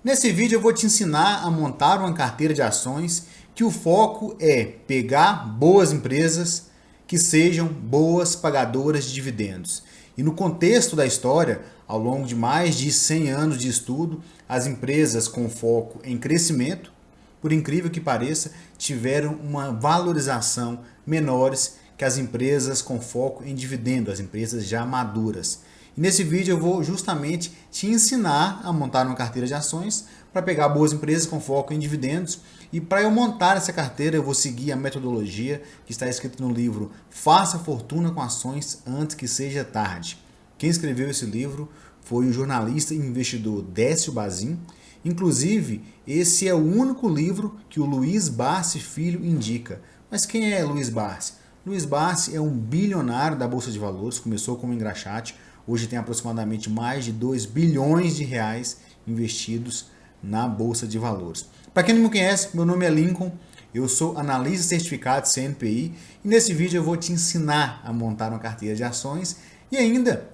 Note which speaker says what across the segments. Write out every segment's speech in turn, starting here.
Speaker 1: Nesse vídeo eu vou te ensinar a montar uma carteira de ações que o foco é pegar boas empresas que sejam boas pagadoras de dividendos. E no contexto da história, ao longo de mais de 100 anos de estudo, as empresas com foco em crescimento, por incrível que pareça, tiveram uma valorização menores que as empresas com foco em dividendo, as empresas já maduras. E nesse vídeo eu vou justamente te ensinar a montar uma carteira de ações para pegar boas empresas com foco em dividendos. E para eu montar essa carteira eu vou seguir a metodologia que está escrita no livro Faça Fortuna com Ações Antes que Seja Tarde. Quem escreveu esse livro foi o jornalista e investidor Décio Bazin. Inclusive, esse é o único livro que o Luiz Barsi Filho indica. Mas quem é Luiz Barsi? Luiz Barsi é um bilionário da Bolsa de Valores, começou como engraxate, hoje tem aproximadamente mais de 2 bilhões de reais investidos na Bolsa de Valores. Para quem não me conhece, meu nome é Lincoln, eu sou analista certificado CNPI e nesse vídeo eu vou te ensinar a montar uma carteira de ações e ainda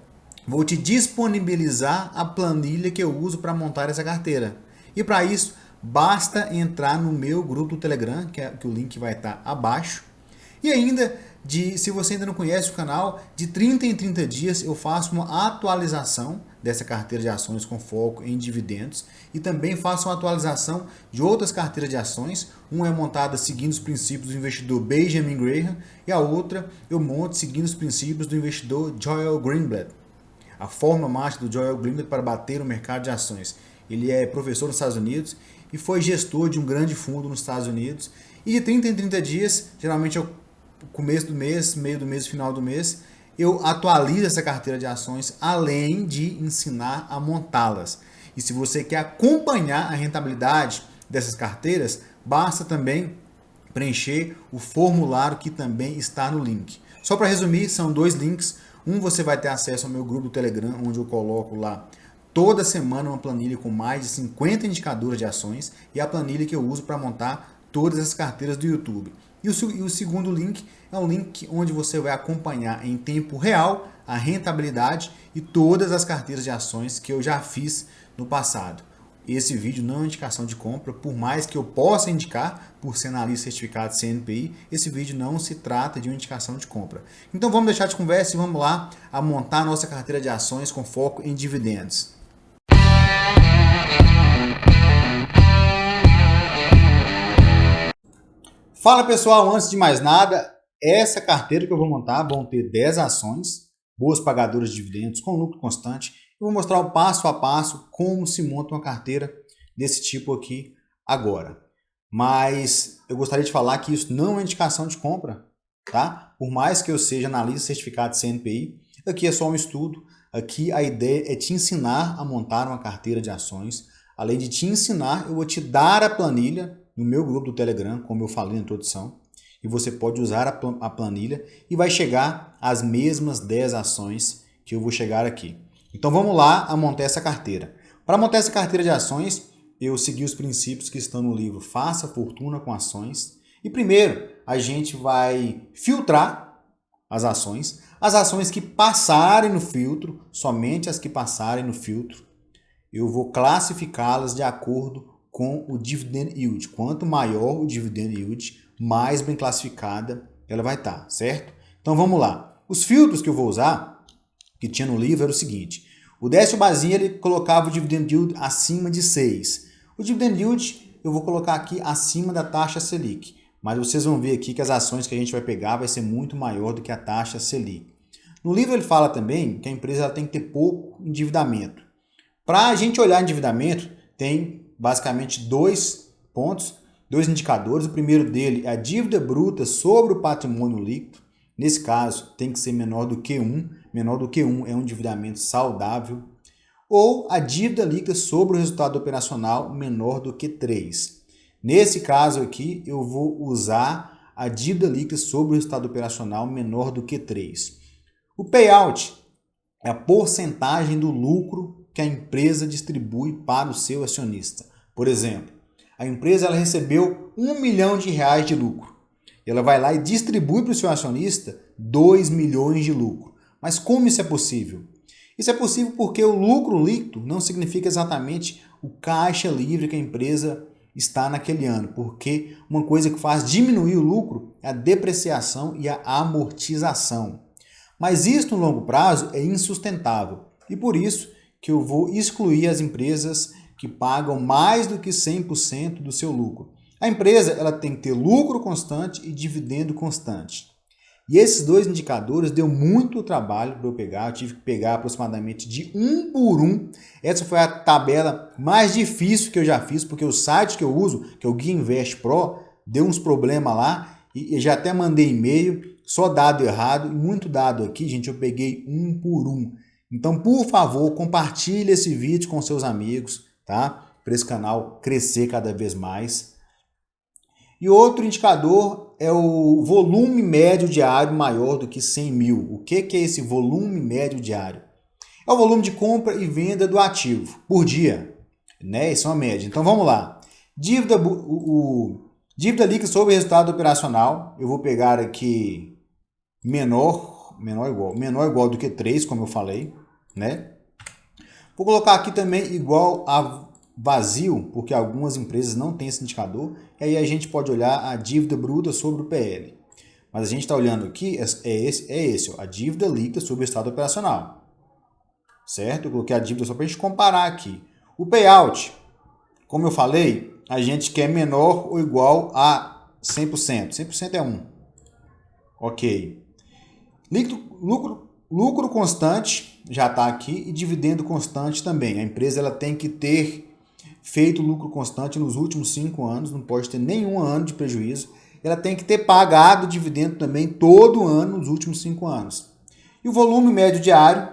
Speaker 1: vou te disponibilizar a planilha que eu uso para montar essa carteira. E para isso, basta entrar no meu grupo do Telegram, que o link vai estar abaixo. E ainda, se você ainda não conhece o canal, de 30 em 30 dias eu faço uma atualização dessa carteira de ações com foco em dividendos e também faço uma atualização de outras carteiras de ações. Uma é montada seguindo os princípios do investidor Benjamin Graham e a outra eu monto seguindo os princípios do investidor Joel Greenblatt. A fórmula mágica do Joel Greenblatt para bater no mercado de ações. Ele é professor nos Estados Unidos e foi gestor de um grande fundo nos Estados Unidos. E de 30 em 30 dias, geralmente é o começo do mês, meio do mês, final do mês, eu atualizo essa carteira de ações, além de ensinar a montá-las. E se você quer acompanhar a rentabilidade dessas carteiras, basta também preencher o formulário que também está no link. Só para resumir, são dois links. Você vai ter acesso ao meu grupo do Telegram, onde eu coloco lá toda semana uma planilha com mais de 50 indicadores de ações e a planilha que eu uso para montar todas as carteiras do YouTube. E o segundo link é um link onde você vai acompanhar em tempo real a rentabilidade e todas as carteiras de ações que eu já fiz no passado. Esse vídeo não é uma indicação de compra, por mais que eu possa indicar, por ser analista certificado CNPI, esse vídeo não se trata de uma indicação de compra. Então vamos deixar de conversa e vamos lá a montar a nossa carteira de ações com foco em dividendos. Fala pessoal, antes de mais nada, essa carteira que eu vou montar vão ter 10 ações, boas pagadoras de dividendos com lucro constante. Eu vou mostrar o passo a passo como se monta uma carteira desse tipo aqui agora. Mas eu gostaria de falar que isso não é indicação de compra, tá? Por mais que eu seja analista certificado CNPI, aqui é só um estudo. Aqui a ideia é te ensinar a montar uma carteira de ações. Além de te ensinar, eu vou te dar a planilha no meu grupo do Telegram, como eu falei na introdução. E você pode usar a planilha e vai chegar às mesmas 10 ações que eu vou chegar aqui. Então vamos lá a montar essa carteira. Para montar essa carteira de ações, eu segui os princípios que estão no livro Faça Fortuna com Ações. E primeiro, a gente vai filtrar as ações que passarem no filtro, somente as que passarem no filtro, eu vou classificá-las de acordo com o dividend yield. Quanto maior o dividend yield, mais bem classificada ela vai estar, certo? Então vamos lá. Os filtros que eu vou usar, que tinha no livro, era o seguinte. O Décio Bazin, ele colocava o dividend yield acima de 6. O dividend yield eu vou colocar aqui acima da taxa Selic. Mas vocês vão ver aqui que as ações que a gente vai pegar vai ser muito maior do que a taxa Selic. No livro ele fala também que a empresa ela tem que ter pouco endividamento. Para a gente olhar endividamento, tem basicamente dois pontos, dois indicadores. O primeiro dele é a dívida bruta sobre o patrimônio líquido. Nesse caso, tem que ser menor do que 1. Menor do que 1 é um endividamento saudável. Ou a dívida líquida sobre o resultado operacional menor do que 3. Nesse caso aqui, eu vou usar a dívida líquida sobre o resultado operacional menor do que 3. O payout é a porcentagem do lucro que a empresa distribui para o seu acionista. Por exemplo, a empresa ela recebeu R$1 milhão de lucro. Ela vai lá e distribui para o seu acionista 2 milhões de lucro. Mas como isso é possível? Isso é possível porque o lucro líquido não significa exatamente o caixa livre que a empresa está naquele ano, porque uma coisa que faz diminuir o lucro é a depreciação e a amortização. Mas isso no longo prazo é insustentável e por isso que eu vou excluir as empresas que pagam mais do que 100% do seu lucro. A empresa ela tem que ter lucro constante e dividendo constante. E esses dois indicadores deu muito trabalho para eu pegar, eu tive que pegar aproximadamente de um por um. Essa foi a tabela mais difícil que eu já fiz, porque o site que eu uso, que é o Guia Invest Pro, deu uns problemas lá e já até mandei e-mail, só dado errado e muito dado aqui, gente, eu peguei um por um. Então, por favor, compartilhe esse vídeo com seus amigos, tá? Para esse canal crescer cada vez mais. E outro indicador é o volume médio diário maior do que 100 mil. O que é esse volume médio diário? É o volume de compra e venda do ativo por dia, né? Isso é uma média. Então vamos lá. Dívida líquida sobre resultado operacional. Eu vou pegar aqui menor ou igual do que 3, como eu falei, né? Vou colocar aqui também igual a vazio, porque algumas empresas não têm esse indicador, e aí a gente pode olhar a dívida bruta sobre o PL. Mas a gente está olhando aqui, esse, ó, a dívida líquida sobre o estado operacional. Certo? Eu coloquei a dívida só para a gente comparar aqui. O payout, como eu falei, a gente quer menor ou igual a 100%. 100% é 1. Ok. Lucro constante já está aqui e dividendo constante também. A empresa ela tem que ter feito lucro constante nos últimos 5 anos, não pode ter nenhum ano de prejuízo. Ela tem que ter pagado dividendo também todo ano nos últimos 5 anos. E o volume médio diário,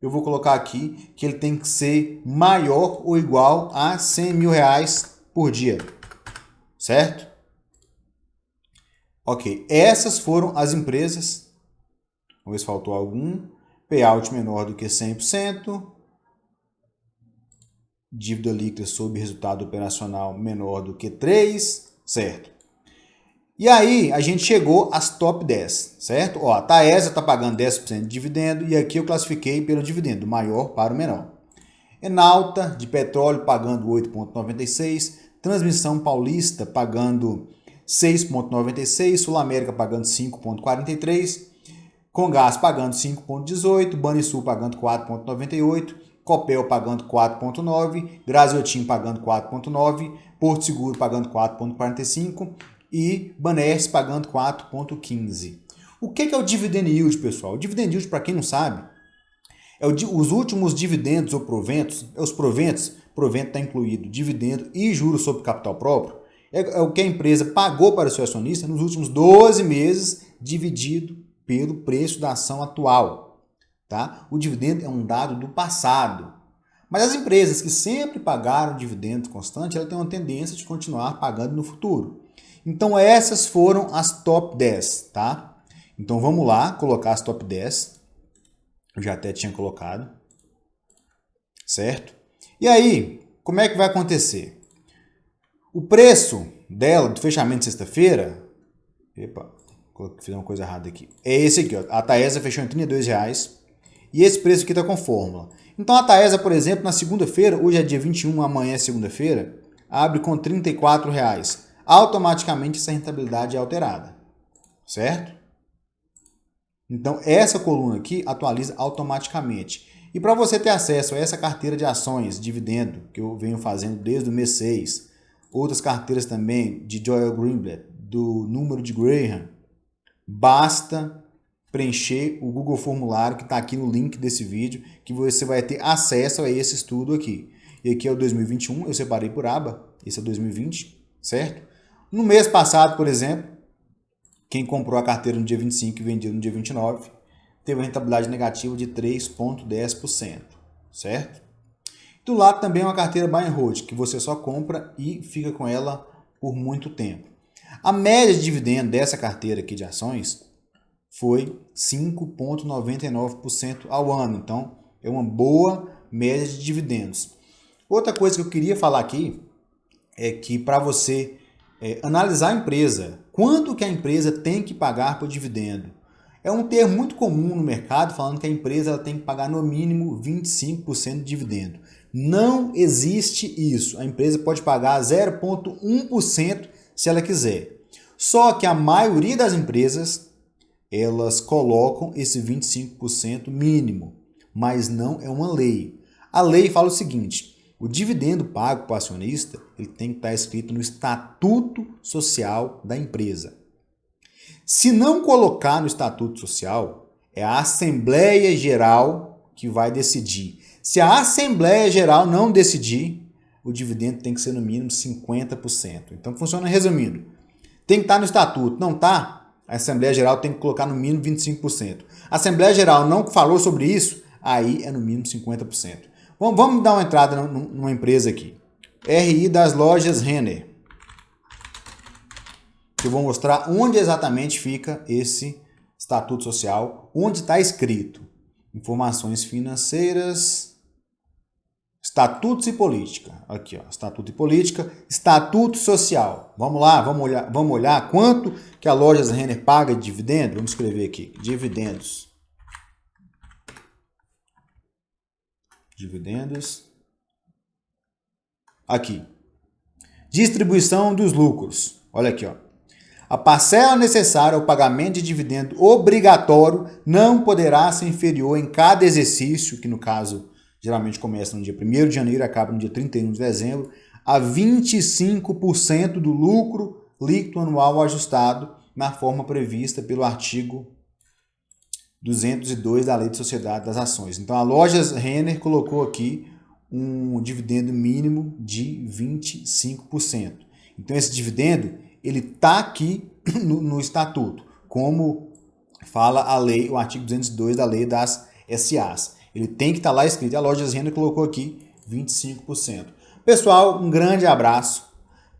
Speaker 1: eu vou colocar aqui que ele tem que ser maior ou igual a 100 mil reais por dia. Certo? Ok, essas foram as empresas. Vamos ver se faltou algum. Payout menor do que 100%. Dívida líquida sobre resultado operacional menor do que 3, certo? E aí, a gente chegou às top 10, certo? Ó, a Taesa está pagando 10% de dividendo e aqui eu classifiquei pelo dividendo, do maior para o menor. Enalta, de petróleo, pagando 8,96. Transmissão Paulista, pagando 6,96. Sul América, pagando 5,43. Comgás, pagando 5,18. Banrisul, pagando 4,98. Copel pagando 4,9, Graziotin pagando 4,9, Porto Seguro pagando 4,45 e Banesp pagando 4,15. O que é o dividend yield, pessoal? O dividend yield, para quem não sabe, é os últimos dividendos ou proventos, provento está incluído dividendo e juros sobre capital próprio, é o que a empresa pagou para o seu acionista nos últimos 12 meses, dividido pelo preço da ação atual. Tá? O dividendo é um dado do passado. Mas as empresas que sempre pagaram dividendo constante, elas têm uma tendência de continuar pagando no futuro. Então essas foram as top 10. Tá? Então vamos lá colocar as top 10. Eu já até tinha colocado. Certo? E aí, como é que vai acontecer? O preço dela, do fechamento de sexta-feira... Epa, fiz uma coisa errada aqui. É esse aqui. Ó. A Taesa fechou em R$32. E esse preço aqui está com fórmula. Então a Taesa, por exemplo, na segunda-feira, hoje é dia 21, amanhã é segunda-feira, abre com R$34. Automaticamente essa rentabilidade é alterada. Certo? Então essa coluna aqui atualiza automaticamente. E para você ter acesso a essa carteira de ações, dividendo, que eu venho fazendo desde o mês 6, outras carteiras também de Joel Greenblatt, do número de Graham, basta preencher o Google Formulário que está aqui no link desse vídeo, que você vai ter acesso a esse estudo aqui. E aqui é o 2021, eu separei por aba, esse é o 2020, certo? No mês passado, por exemplo, quem comprou a carteira no dia 25 e vendeu no dia 29, teve uma rentabilidade negativa de 3,10%, certo? Do lado também é uma carteira buy and hold, que você só compra e fica com ela por muito tempo. A média de dividendo dessa carteira aqui de ações foi 5,99% ao ano. Então, é uma boa média de dividendos. Outra coisa que eu queria falar aqui é que para você analisar a empresa, quanto que a empresa tem que pagar por dividendo? É um termo muito comum no mercado falando que a empresa ela tem que pagar no mínimo 25% de dividendo. Não existe isso. A empresa pode pagar 0,1% se ela quiser. Só que a maioria das empresas, elas colocam esse 25% mínimo, mas não é uma lei. A lei fala o seguinte: o dividendo pago para o acionista, ele tem que estar escrito no estatuto social da empresa. Se não colocar no estatuto social, é a Assembleia Geral que vai decidir. Se a Assembleia Geral não decidir, o dividendo tem que ser no mínimo 50%. Então funciona resumindo. Tem que estar no estatuto, não está? A Assembleia Geral tem que colocar no mínimo 25%. A Assembleia Geral não falou sobre isso, aí é no mínimo 50%. Vamos dar uma entrada numa empresa aqui. RI das lojas Renner. Eu vou mostrar onde exatamente fica esse estatuto social, onde está escrito informações financeiras, estatutos e política. Aqui, ó, estatuto e política, estatuto social. Vamos lá, vamos olhar quanto que a Lojas Renner paga de dividendo. Vamos escrever aqui, dividendos. Dividendos. Aqui. Distribuição dos lucros. Olha aqui, ó. A parcela necessária ao pagamento de dividendo obrigatório não poderá ser inferior em cada exercício, que no caso geralmente começa no dia 1º de janeiro e acaba no dia 31 de dezembro, a 25% do lucro líquido anual ajustado na forma prevista pelo artigo 202 da Lei de Sociedade das Ações. Então a Lojas Renner colocou aqui um dividendo mínimo de 25%. Então esse dividendo ele está aqui no estatuto, como fala a lei, o artigo 202 da lei das SAs. Ele tem que estar lá escrito. A Lojas Renner colocou aqui 25%. Pessoal, um grande abraço.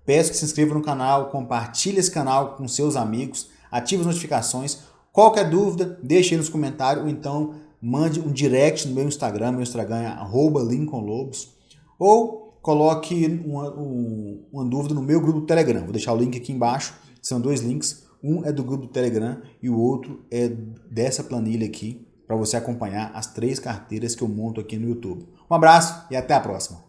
Speaker 1: Peço que se inscreva no canal, compartilhe esse canal com seus amigos, ative as notificações. Qualquer dúvida, deixe aí nos comentários ou então mande um direct no meu Instagram. Meu Instagram é @lincolnlobos. Ou coloque uma dúvida no meu grupo do Telegram. Vou deixar o link aqui embaixo. São 2 links. Um é do grupo do Telegram e o outro é dessa planilha aqui para você acompanhar as 3 carteiras que eu monto aqui no YouTube. Um abraço e até a próxima.